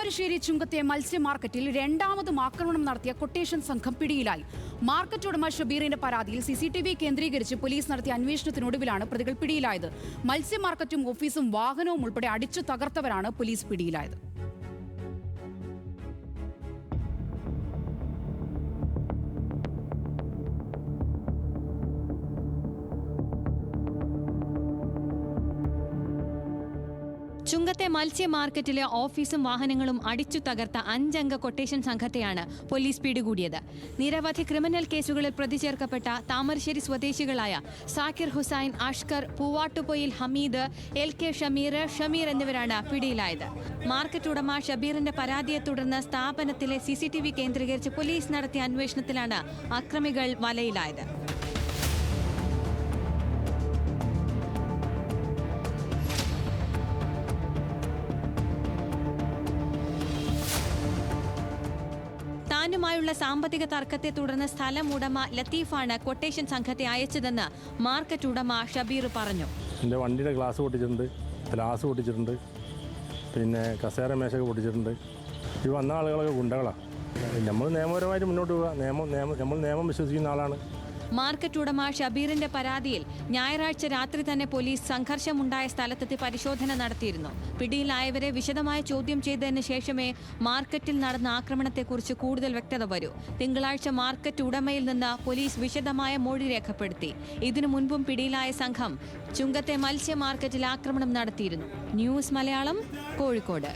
താമരശ്ശേരി ചുങ്കത്തെ മത്സ്യ മാർക്കറ്റിൽ രണ്ടാമതും ആക്രമണം നടത്തിയ കൊട്ടേഷൻ സംഘം പിടിയിലായി. മാർക്കറ്റ് ഉടമ ഷബീറിന്റെ പരാതിയിൽ CCTV കേന്ദ്രീകരിച്ച് പോലീസ് നടത്തിയ അന്വേഷണത്തിനൊടുവിലാണ് പ്രതികൾ പിടിയിലായത്. മത്സ്യ മാർക്കറ്റും ഓഫീസും വാഹനവും ഉൾപ്പെടെ അടിച്ചു തകർത്തവരാണ് പോലീസ് പിടിയിലായത്. ചുങ്കത്തെ മത്സ്യ മാർക്കറ്റിലെ ഓഫീസും വാഹനങ്ങളും അടിച്ചു തകർത്ത 5 അംഗ കൊട്ടേഷൻ സംഘത്തെയാണ് പോലീസ് പിടികൂടിയത്. നിരവധി ക്രിമിനൽ കേസുകളിൽ പ്രതി ചേർക്കപ്പെട്ട താമരശ്ശേരി സ്വദേശികളായ സാക്കിർ ഹുസൈൻ, അഷ്കർ, പൂവാട്ടുപൊയിൽ ഹമീദ്, LK ഷമീർ എന്നിവരാണ് പിടിയിലായത്. മാർക്കറ്റ് ഉടമ ഷബീറിന്റെ പരാതിയെ തുടർന്ന് സ്ഥാപനത്തിലെ CCTV കേന്ദ്രീകരിച്ച് പോലീസ് നടത്തിയ അന്വേഷണത്തിലാണ് അക്രമികൾ വലയിലായത്. താനുമായുള്ള സാമ്പത്തിക തർക്കത്തെ തുടർന്ന് സ്ഥലം ഉടമ ലത്തീഫാണ് കൊട്ടേഷൻ സംഘത്തെ അയച്ചതെന്ന് മാർക്കറ്റ് ഉടമ ഷബീർ പറഞ്ഞു. എൻ്റെ വണ്ടിയുടെ ഗ്ലാസ് പൊട്ടിച്ചിട്ടുണ്ട്, പിന്നെ കസേര മേശയൊക്കെ പൊട്ടിച്ചിട്ടുണ്ട്. ഈ വന്ന ആളുകളൊക്കെ ഗുണ്ടകളാണ്. നമ്മൾ നിയമപരമായിട്ട് മുന്നോട്ട് പോവുക. നമ്മൾ നിയമം വിശ്വസിക്കുന്ന ആളാണ്. മാർക്കറ്റ് ഉടമ ഷബീറിന്റെ പരാതിയിൽ ഞായറാഴ്ച രാത്രി തന്നെ പോലീസ് സംഘർഷമുണ്ടായ സ്ഥലത്തെത്തി പരിശോധന നടത്തിയിരുന്നു. പിടിയിലായവരെ വിശദമായ ചോദ്യം ചെയ്തതിന് ശേഷമേ മാർക്കറ്റിൽ നടന്ന ആക്രമണത്തെക്കുറിച്ച് കൂടുതൽ വ്യക്തത വരൂ. തിങ്കളാഴ്ച മാർക്കറ്റ് ഉടമയിൽ നിന്ന് പോലീസ് വിശദമായ മൊഴി രേഖപ്പെടുത്തി. ഇതിനു മുൻപും പിടിയിലായ സംഘം ചുങ്കത്തെ മത്സ്യ മാർക്കറ്റിൽ ആക്രമണം നടത്തിയിരുന്നു. ന്യൂസ് മലയാളം, കോഴിക്കോട്.